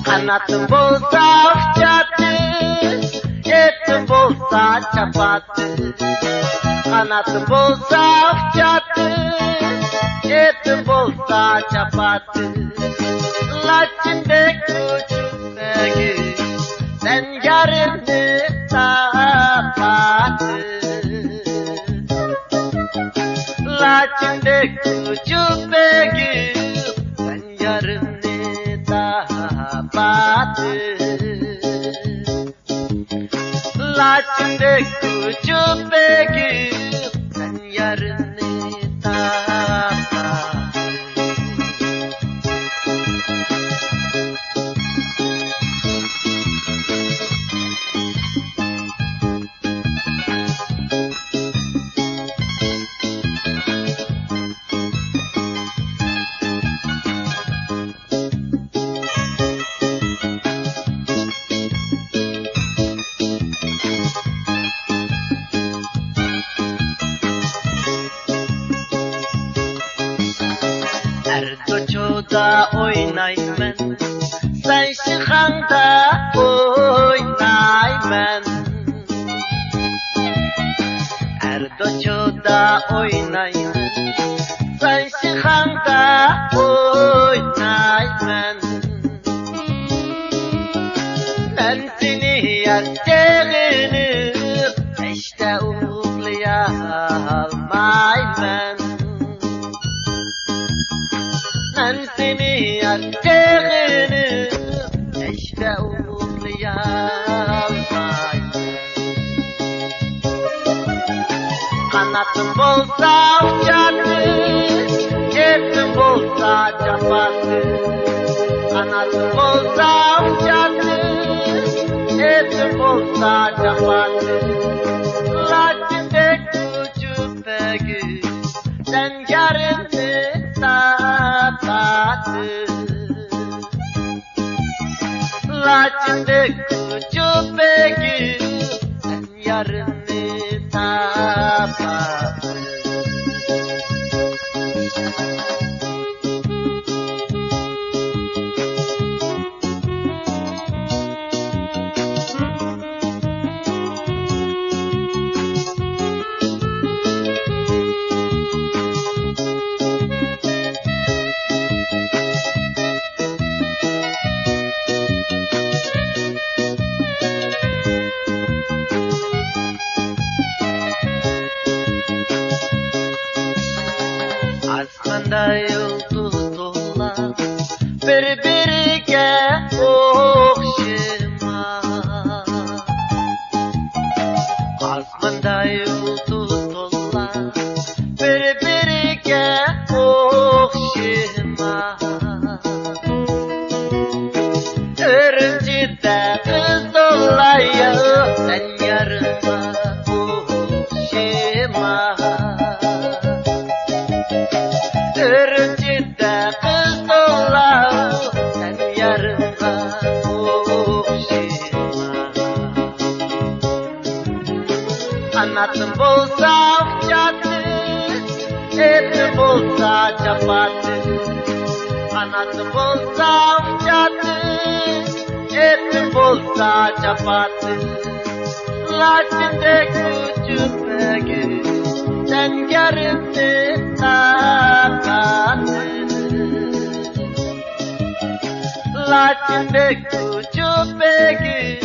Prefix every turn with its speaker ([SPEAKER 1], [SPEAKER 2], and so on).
[SPEAKER 1] Kanatım bolsa çatı, etim bolsa çapatı. Kanatım bolsa çatı, etim bolsa çapatı. Laçinde küçük begi, sen yarını tapatı. Laçinde küçük begi, sen yarını tapatı. Laçinde küçük begi, sen yarını tapatı. Erdoço'da oynaymen, sen şıkanda oynaymen. Erdoço'da oynaymen, sen şıkanda oynaymen. Ben seni yereceğini işte uğurlayalmaymen. Ben seni yereceğini işte uğurlayalmayım. Kanatım bolsa uçatı, etim bolsa çapatı. Kanatım bolsa uçatı, etim bolsa çapatı. Laçinde küçük begi, sen yarını tapatı. Laçinde küçük begi, sen yarını tapatı. Asmanda yıldız dolar, birbirine okşama. Asmanda yıldız dolar, birbirine okşama. Örümcide kız dolayı, sen yarıma okşama. Örümcide kız dolar, sen yarına okşama. Kanatım bolsa uçatı, etim bolsa çapatı. Kanatım bolsa uçatı, etim bolsa çapatı. Laçinde küçük begi, sen yarını tapatı. Laçinde küçük begi,